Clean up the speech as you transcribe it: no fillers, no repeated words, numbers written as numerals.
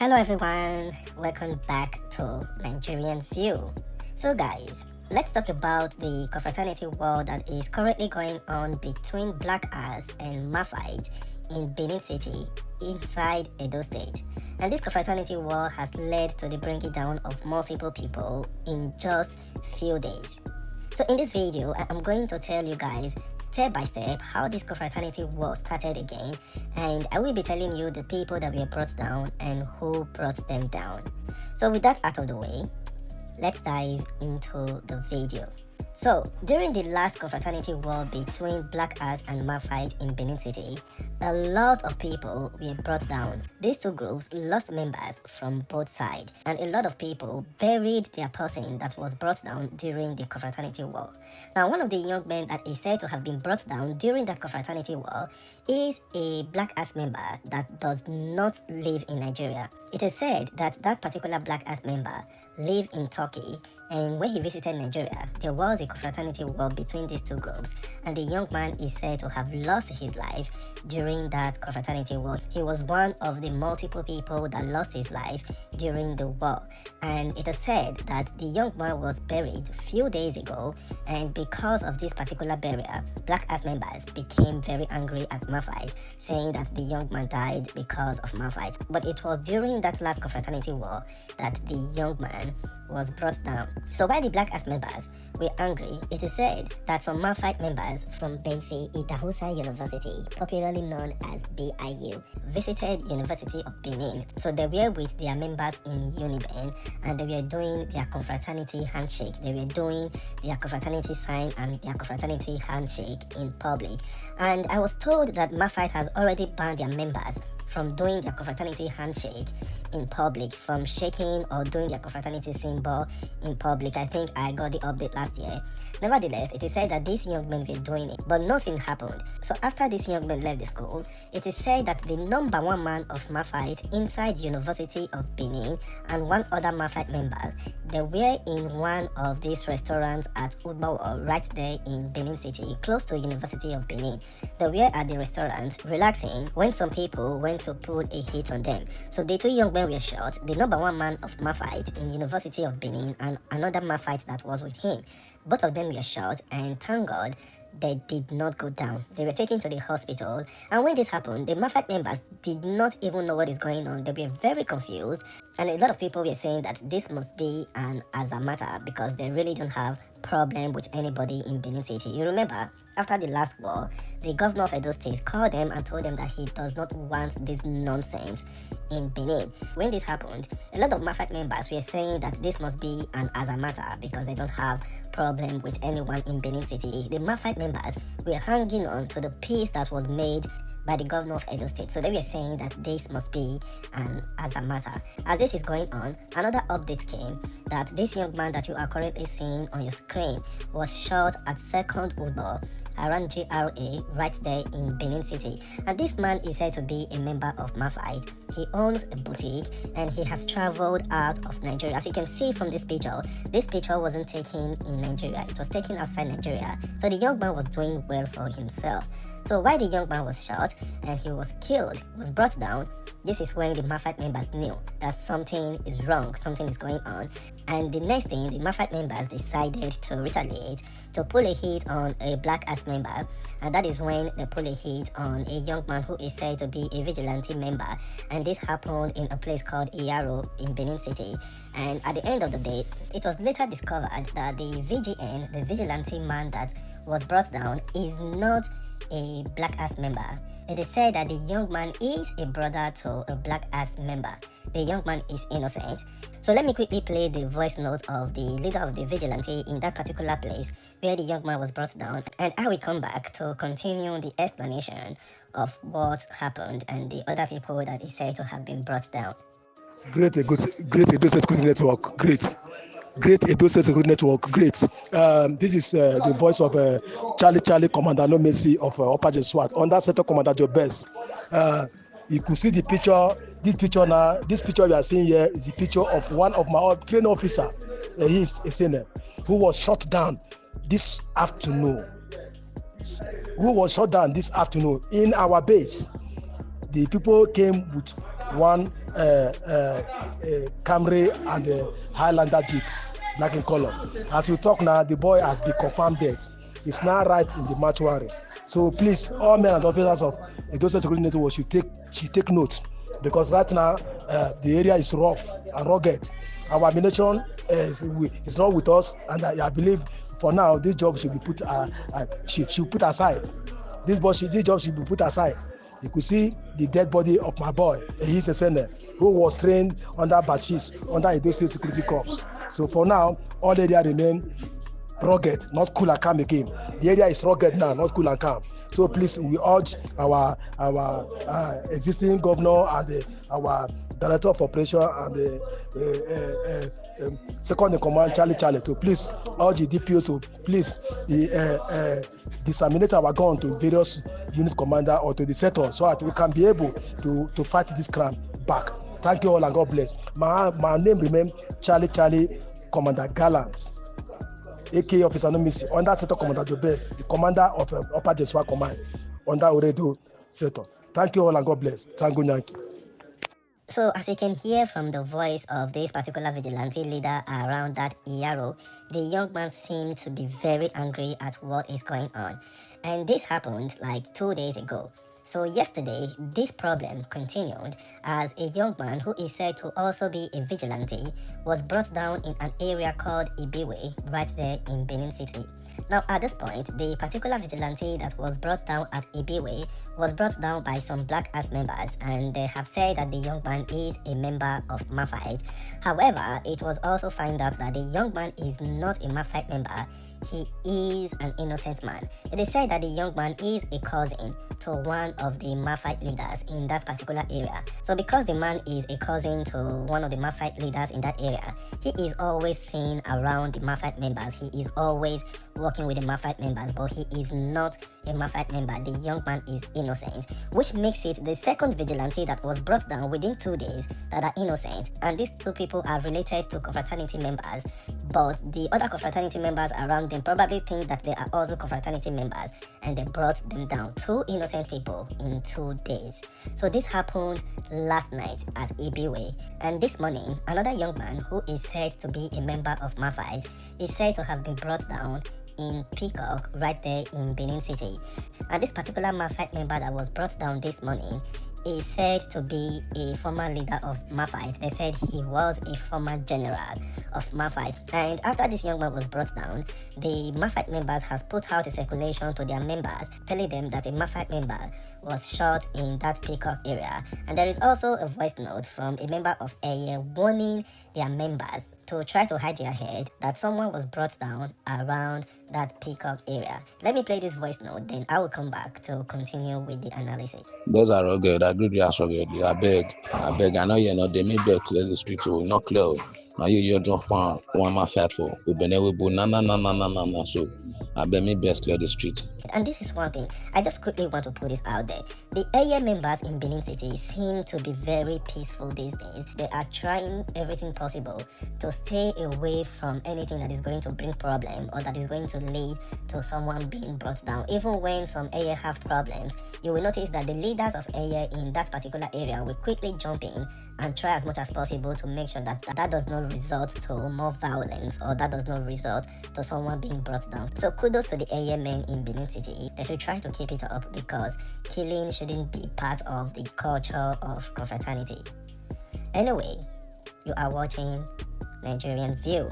Hello everyone, welcome back to Nigerian View. So guys, let's talk about the confraternity war that is currently going on between Black Ass and Maphite in Benin City inside Edo State. And this confraternity war has led to the bringing down of multiple people in just few days. So in this video, I am going to tell you guys step by step how this confraternity war started again, and I will be telling you the people that were brought down and who brought them down. So with that out of the way, let's dive into the video. So during the last confraternity war between Black Ass and Maphite in Benin City, a lot of people were brought down. These two groups lost members from both sides, and a lot of people buried their person that was brought down during the confraternity war. Now, one of the young men that is said to have been brought down during that confraternity war is a Black Ass member that does not live in Nigeria. It is said that that particular Black Ass member lived in Turkey, and when he visited Nigeria, there was a confraternity war between these two groups, and the young man is said to have lost his life during that confraternity war. He was one of the multiple people that lost his life during the war, and it is said that the young man was buried a few days ago, and because of this particular burial, Black Ass members became very angry at Maphite, saying that the young man died because of Maphite. But it was during that last confraternity war that the young man was brought down. So while the Black Ass members were angry, it is said that some Maphite members from Bensi Idahosa University, popularly known as BIU, visited University of Benin. So they were with their members in Uniben, and they were doing their confraternity handshake. They were doing their confraternity sign and their confraternity handshake in public. And I was told that Maphite has already banned their members from doing their confraternity handshake in public, from shaking or doing their confraternity symbol in public. I think I got the update last year. Nevertheless, it is said that these young men were doing it, but nothing happened. So after these young men left the school, it is said that the number one man of Maphite inside University of Benin and one other Maphite member, they were in one of these restaurants at Udbawa, right there in Benin City, close to University of Benin. They were at the restaurant relaxing when some people went to put a hit on them. So the two young men were shot, the number one man of Maphite in University of Benin and another Maphite that was with him. Both of them were shot, and thank God they did not go down. They were taken to the hospital, and when this happened, the Maphite members did not even know what is going on. They were very confused, and a lot of people were saying that this must be an Azamata because they really don't have problem with anybody in Benin City. You remember, after the last war, the governor of Edo State called them and told them that he does not want this nonsense in Benin. When this happened, a lot of Maphite members were saying that this must be an Azamata because they don't have problem with anyone in Benin City. The Maphite members were hanging on to the peace that was made by the governor of Edo State. So they were saying that this must be an Azamata. As this is going on, another update came that this young man that you are currently seeing on your screen was shot at 2nd Udbo around GRA right there in Benin City. And this man is said to be a member of Maphite. He owns a boutique and he has traveled out of Nigeria. As you can see from this picture wasn't taken in Nigeria, it was taken outside Nigeria. So the young man was doing well for himself. So while the young man was shot and he was killed, was brought down, this is when the Maphite members knew that something is wrong, something is going on. And the next thing, the Maphite members decided to retaliate, to pull a hit on a Black Ass member. And that is when they pull a hit on a young man who is said to be a Vigilante member. And this happened in a place called Iyaro in Benin City. And at the end of the day, it was later discovered that the VGN, the Vigilante man that was brought down, is not a Black Ass member. It is said that the young man is a brother to a Black Ass member. The young man is innocent. So let me quickly play the voice note of the leader of the Vigilante in that particular place where the young man was brought down, and I will come back to continue the explanation of what happened and the other people that is said to have been brought down. Great Edo Security Network, great Edo Security Network, great. This is the voice of Charlie Commander No Mercy of Opaje SWAT under Sector Commander Joe Best. You could see the picture. This picture you are seeing here is the picture of one of my training officer. He is a senior who was shot down this afternoon. In our base. The people came with one Camry and Highlander Jeep, black in color. As we talk now, the boy has been confirmed dead. It's now right in the mortuary. So please, all men and officers of Edo State Security Network should take note, because right now the area is rough and rugged. Our ammunition is not with us, and I believe for now this job should be should put aside. This job should be put aside. You could see the dead body of my boy, Ehise Sene, who was trained under Bachis, under Edo State Security Corps. So for now, all area remain rugged, not cool and calm again. The area is rugged now, not cool and calm. So please, we urge our existing governor and our director of operation and the second in command, Charlie, to please urge the DPO to please disseminate our gun to various unit commander or to the sector, so that we can be able to fight this crime back. Thank you all and God bless. My name remains Charlie, Commander Gallant, aka Officer Nomisi, under Sector Commander Jobes, the commander of Upper Jesua Command, under Oredo Sector. Thank you all and God bless. Thank you. So as you can hear from the voice of this particular vigilante leader around that Iyaro, the young man seemed to be very angry at what is going on. And this happened like 2 days ago. So yesterday, this problem continued as a young man who is said to also be a vigilante was brought down in an area called Ibiwe, right there in Benin City. Now at this point, the particular vigilante that was brought down at Ibiwe was brought down by some black ass members, and they have said that the young man is a member of Maphite. However, it was also found out that the young man is not a Maphite member. He is an innocent man. It is said that the young man is a cousin to one of the Maphite leaders in that particular area. So because the man is a cousin to one of the Maphite leaders in that area, he is always seen around the Maphite members. He is always working with the Maphite members, but he is not a Maphite member. The young man is innocent, which makes it the second vigilante that was brought down within 2 days that are innocent. And these two people are related to confraternity members, but the other confraternity members around them probably think that they are also confraternity members, and they brought them down. 2 innocent people in 2 days. So this happened last night at Ibiwe, and this morning another young man who is said to be a member of Maphite is said to have been brought down in Peacock, right there in Benin City. And this particular Maphite member that was brought down this morning is said to be a former leader of Maphite. They said he was a former general of Maphite. And after this young man was brought down, the Maphite members has put out a circulation to their members, telling them that a Maphite member was shot in that Peacock area. And there is also a voice note from a member of Eye warning their members to try to hide their head that someone was brought down around that Peacock area. Let me play this voice note, then I will come back to continue with the analysis. Those are rugged. I agree with you, rugged. I beg. I know you're not. They may beg clear the street to not clear. Now you drop one more fight for. We been able to na. So I beg me best clear the street. And this is one thing, I just quickly want to put this out there. The area members in Benin City seem to be very peaceful these days. They are trying everything possible to stay away from anything that is going to bring problem or that is going to lead to someone being brought down. Even when some area have problems, you will notice that the leaders of area in that particular area will quickly jump in and try as much as possible to make sure that that does not result to more violence or that does not result to someone being brought down. So kudos to the area men in Benin City. They should try to keep it up because killing shouldn't be part of the culture of confraternity. Anyway, you are watching Nigerian View.